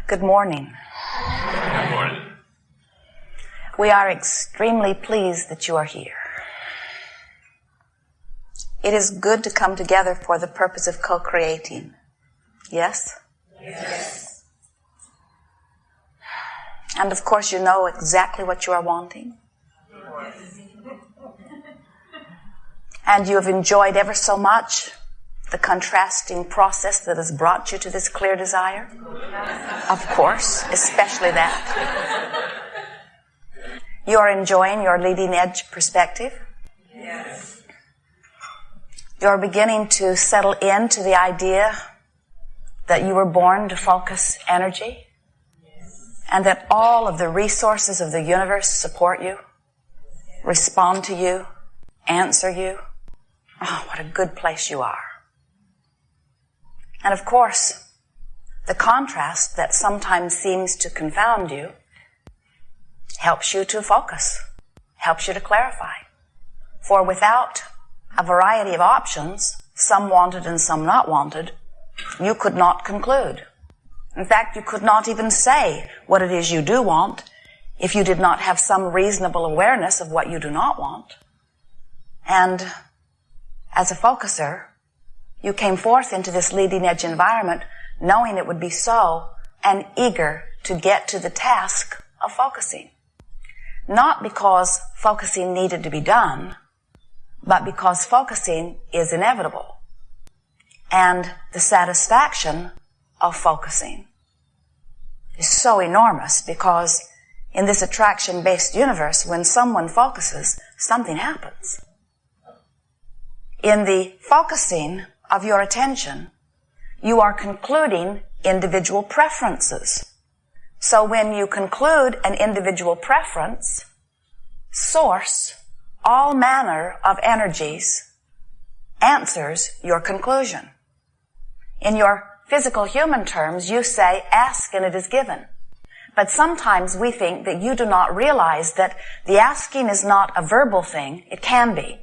Good morning. Good morning. We are extremely pleased that you are here. It is good to come together for the purpose of co-creating. Yes? Yes. And of course you know exactly what you are wanting. And you have enjoyed ever so much the contrasting process that has brought you to this clear desire? Of course, especially that. You are enjoying your leading edge perspective? Yes. You're beginning to settle into the idea that you were born to focus energy? Yes. And that all of the resources of the universe support you, respond to you, answer you. Oh, what a good place you are. And of course, the contrast that sometimes seems to confound you helps you to focus, helps you to clarify. For without a variety of options, some wanted and some not wanted, you could not conclude. In fact, you could not even say what it is you do want if you did not have some reasonable awareness of what you do not want. And as a focuser, you came forth into this leading edge environment knowing it would be so and eager to get to the task of focusing. Not because focusing needed to be done, but because focusing is inevitable. And the satisfaction of focusing is so enormous because in this attraction-based universe, when someone focuses, something happens. In the focusing of your attention, you are concluding individual preferences. So when you conclude an individual preference, source, all manner of energies, answers your conclusion. In your physical human terms, you say, ask and it is given. But sometimes we think that you do not realize that the asking is not a verbal thing. It can be.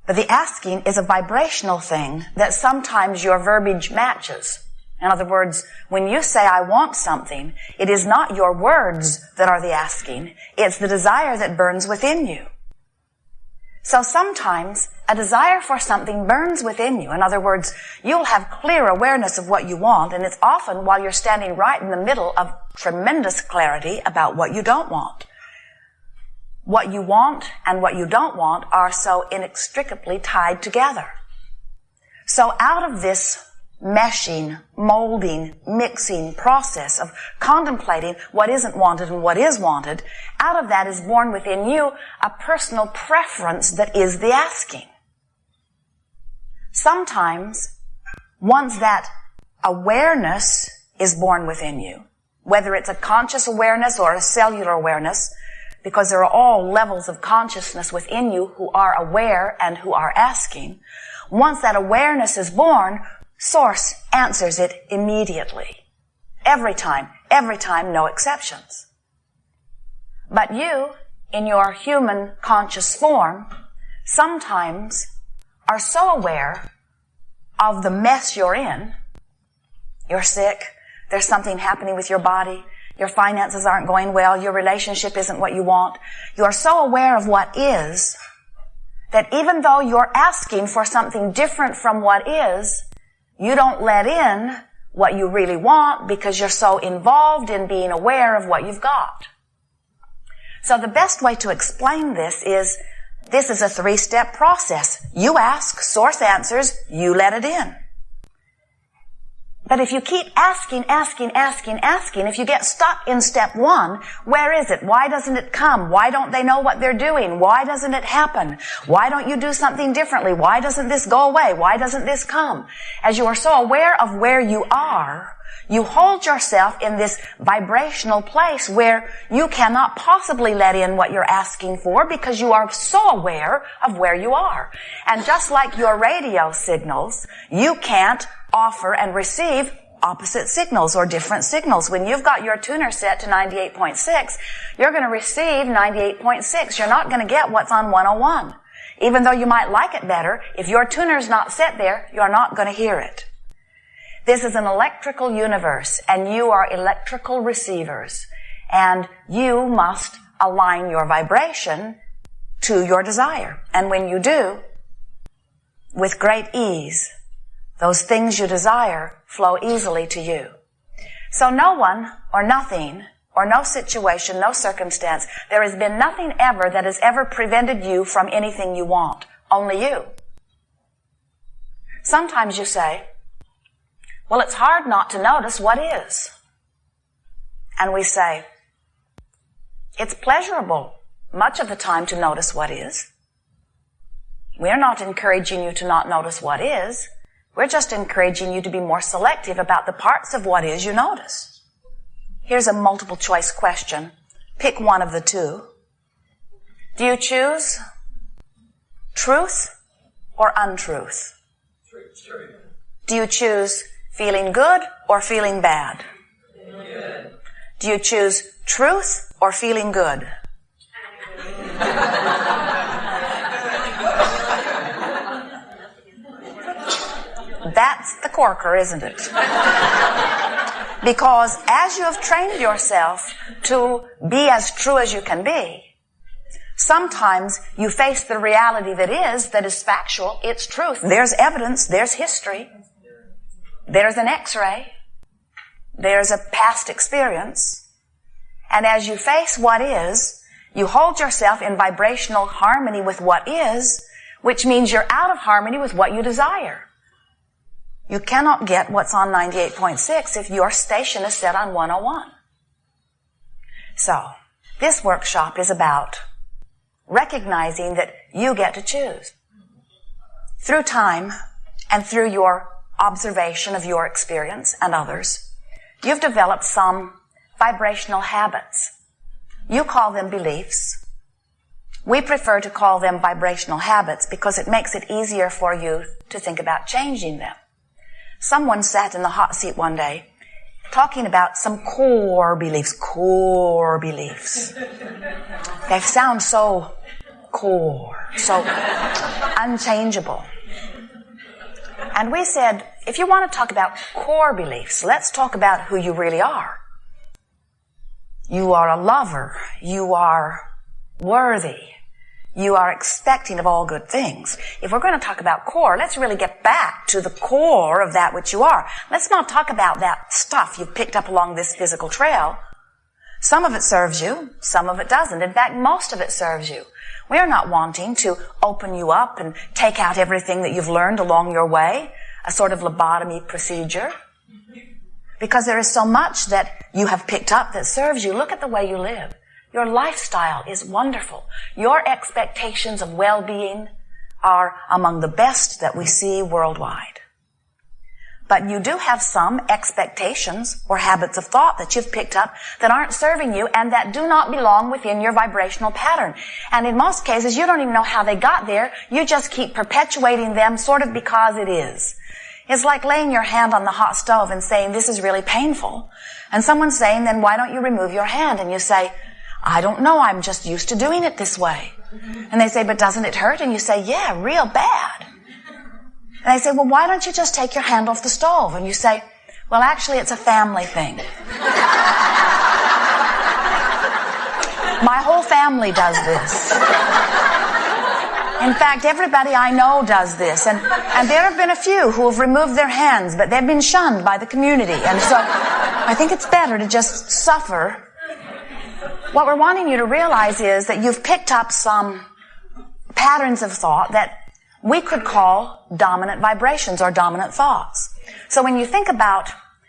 But the asking is a vibrational thing that sometimes your verbiage matches. In other words, when you say, I want something, it is not your words that are the asking. It's the desire that burns within you. So sometimes a desire for something burns within you. In other words, you'll have clear awareness of what you want, and it's often while you're standing right in the middle of tremendous clarity about what you don't want. What you want and what you don't want are so inextricably tied together. So out of this meshing, molding, mixing process of contemplating what isn't wanted and what is wanted, out of that is born within you a personal preference that is the asking. Sometimes, once that awareness is born within you, whether it's a conscious awareness or a cellular awareness, because there are all levels of consciousness within you who are aware and who are asking. Once that awareness is born, Source answers it immediately. Every time, no exceptions. But you, in your human conscious form, sometimes are so aware of the mess you're in. You're sick. There's something happening with your body. Your finances aren't going well. Your relationship isn't what you want. You are so aware of what is that even though you're asking for something different from what is, you don't let in what you really want because you're so involved in being aware of what you've got. So the best way to explain this is a 3-step process. You ask, source answers, you let it in. But if you keep asking, if you get stuck in step 1, where is it? Why doesn't it come? Why don't they know what they're doing? Why doesn't it happen? Why don't you do something differently? Why doesn't this go away? Why doesn't this come? As you are so aware of where you are, you hold yourself in this vibrational place where you cannot possibly let in what you're asking for because you are so aware of where you are. And just like your radio signals, you can't offer and receive opposite signals or different signals. When you've got your tuner set to 98.6, you're going to receive 98.6. You're not going to get what's on 101. Even though you might like it better, if your tuner's not set there, you're not going to hear it. This is an electrical universe, and you are electrical receivers. And you must align your vibration to your desire. And when you do, with great ease, those things you desire flow easily to you. So no one or nothing or no situation, no circumstance, there has been nothing ever that has ever prevented you from anything you want. Only you. Sometimes you say, well, it's hard not to notice what is. And we say, it's pleasurable much of the time to notice what is. We're not encouraging you to not notice what is. We're just encouraging you to be more selective about the parts of what is you notice. Here's a multiple choice question. Pick one of the two. Do you choose truth or untruth? Truth. Do you choose feeling good or feeling bad? Good. Do you choose truth or feeling good? That's the corker, isn't it? Because as you have trained yourself to be as true as you can be, sometimes you face the reality that is factual, it's truth. There's evidence, there's history, there's an X-ray, there's a past experience. And as you face what is, you hold yourself in vibrational harmony with what is, which means you're out of harmony with what you desire. You cannot get what's on 98.6 if your station is set on 101. So, this workshop is about recognizing that you get to choose. Through time and through your observation of your experience and others, you've developed some vibrational habits. You call them beliefs. We prefer to call them vibrational habits because it makes it easier for you to think about changing them. Someone sat in the hot seat one day talking about some core beliefs. Core beliefs. They sound so core, so unchangeable. And we said, if you want to talk about core beliefs, let's talk about who you really are. You are a lover. You are worthy. You are expecting of all good things. If we're going to talk about core, let's really get back to the core of that which you are. Let's not talk about that stuff you've picked up along this physical trail. Some of it serves you, some of it doesn't. In fact, most of it serves you. We're not wanting to open you up and take out everything that you've learned along your way, a sort of lobotomy procedure. Because there is so much that you have picked up that serves you. Look at the way you live. Your lifestyle is wonderful. Your expectations of well-being are among the best that we see worldwide. But you do have some expectations or habits of thought that you've picked up that aren't serving you and that do not belong within your vibrational pattern. And in most cases, you don't even know how they got there. You just keep perpetuating them sort of because it is. It's like laying your hand on the hot stove and saying, this is really painful. And someone's saying, then why don't you remove your hand? And you say, I don't know, I'm just used to doing it this way. And they say, but doesn't it hurt? And you say, yeah, real bad. And they say, well, why don't you just take your hand off the stove? And you say, well, actually, it's a family thing. My whole family does this. In fact, everybody I know does this. And there have been a few who have removed their hands, but they've been shunned by the community. And so I think it's better to just suffer. What we're wanting you to realize is that you've picked up some patterns of thought that we could call dominant vibrations or dominant thoughts. So when you think about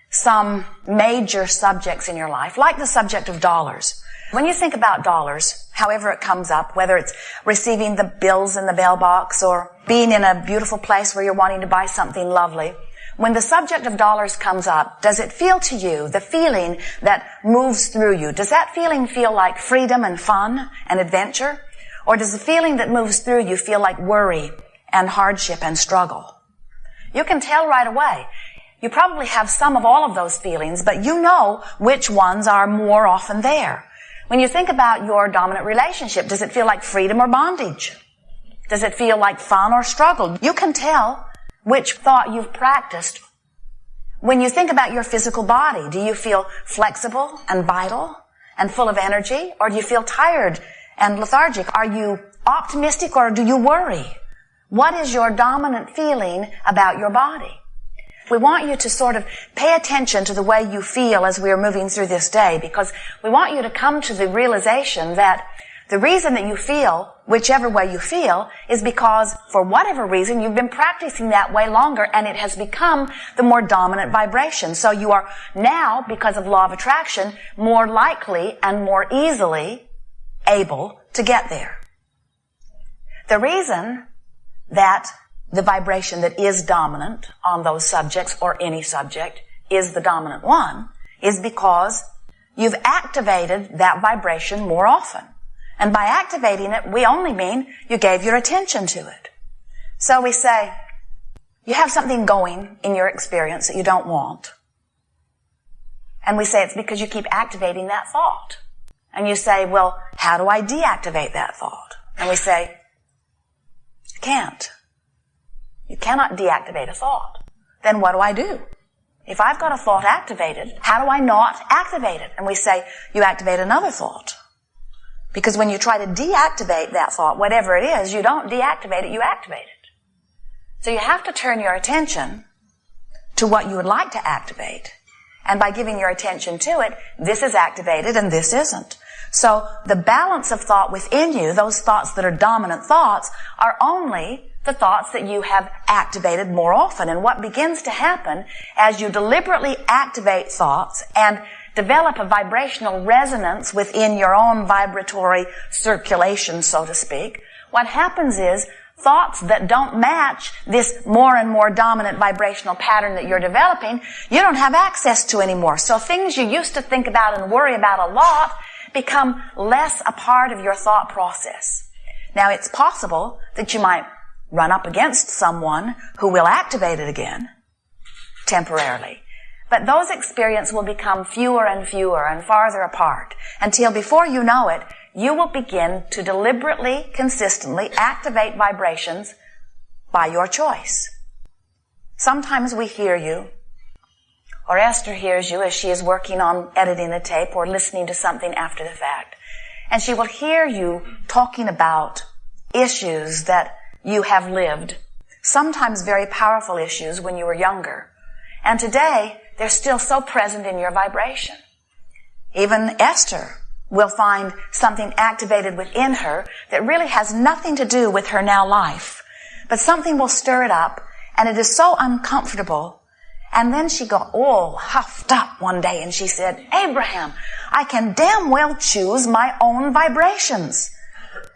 some major subjects in your life, like the subject of dollars, when you think about dollars, however it comes up, whether it's receiving the bills in the mailbox or being in a beautiful place where you're wanting to buy something lovely, when the subject of dollars comes up, does it feel to you, the feeling that moves through you, does that feeling feel like freedom and fun and adventure? Or does the feeling that moves through you feel like worry and hardship and struggle? You can tell right away. You probably have some of all of those feelings, but you know which ones are more often there. When you think about your dominant relationship, does it feel like freedom or bondage? Does it feel like fun or struggle? You can tell which thought you've practiced When you think about your physical body, do you feel flexible and vital and full of energy? Or do you feel tired and lethargic? Are you optimistic or do you worry? What is your dominant feeling about your body? We want you to sort of pay attention to the way you feel as we are moving through this day, because we want you to come to the realization that the reason that you feel whichever way you feel is because, for whatever reason, you've been practicing that way longer and it has become the more dominant vibration. So you are now, because of law of attraction, more likely and more easily able to get there. The reason that the vibration that is dominant on those subjects or any subject is the dominant one is because you've activated that vibration more often. And by activating it, we only mean you gave your attention to it. So we say, you have something going in your experience that you don't want. And we say it's because you keep activating that thought. And you say, well, how do I deactivate that thought? And we say, you can't. You cannot deactivate a thought. Then what do I do? If I've got a thought activated, how do I not activate it? And we say, you activate another thought. Because when you try to deactivate that thought, whatever it is, you don't deactivate it, you activate it. So you have to turn your attention to what you would like to activate. And by giving your attention to it, this is activated and this isn't. So the balance of thought within you, those thoughts that are dominant thoughts, are only the thoughts that you have activated more often. And what begins to happen as you deliberately activate thoughts and develop a vibrational resonance within your own vibratory circulation, so to speak, what happens is thoughts that don't match this more and more dominant vibrational pattern that you're developing, you don't have access to anymore. So things you used to think about and worry about a lot become less a part of your thought process. Now, it's possible that you might run up against someone who will activate it again, temporarily. But those experiences will become fewer and fewer and farther apart until before you know it, you will begin to deliberately, consistently activate vibrations by your choice. Sometimes we hear you, or Esther hears you as she is working on editing a tape or listening to something after the fact. And she will hear you talking about issues that you have lived, sometimes very powerful issues when you were younger. And today, they're still so present in your vibration. Even Esther will find something activated within her that really has nothing to do with her now life. But something will stir it up, and it is so uncomfortable. And then she got all huffed up one day, and she said, Abraham, I can damn well choose my own vibrations.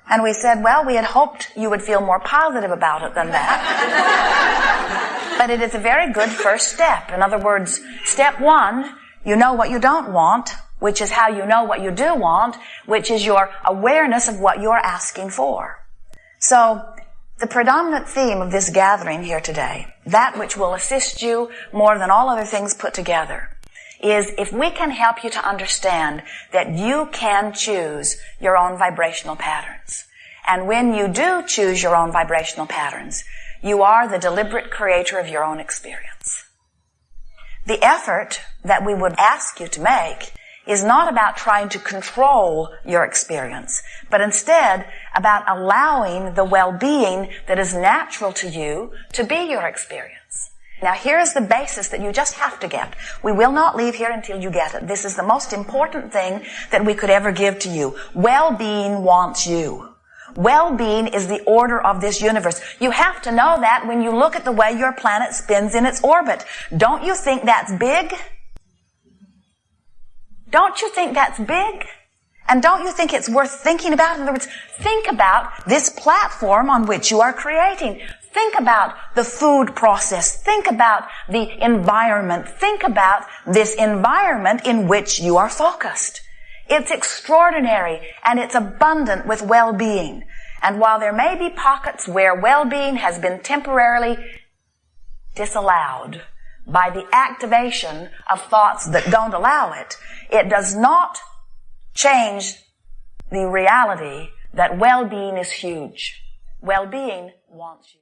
And we said, well, we had hoped you would feel more positive about it than that. But it is a very good first step. In other words, step one, you know what you don't want, which is how you know what you do want, which is your awareness of what you're asking for. So, the predominant theme of this gathering here today, that which will assist you more than all other things put together, is if we can help you to understand that you can choose your own vibrational patterns. And when you do choose your own vibrational patterns, you are the deliberate creator of your own experience. The effort that we would ask you to make is not about trying to control your experience, but instead about allowing the well-being that is natural to you to be your experience. Now, here is the basis that you just have to get. We will not leave here until you get it. This is the most important thing that we could ever give to you. Well-being wants you. Well-being is the order of this universe. You have to know that when you look at the way your planet spins in its orbit. Don't you think that's big? Don't you think that's big? And don't you think it's worth thinking about? In other words, think about this platform on which you are creating. Think about the food process. Think about the environment. Think about this environment in which you are focused. It's extraordinary and it's abundant with well-being. And while there may be pockets where well-being has been temporarily disallowed by the activation of thoughts that don't allow it, it does not change the reality that well-being is huge. Well-being wants you.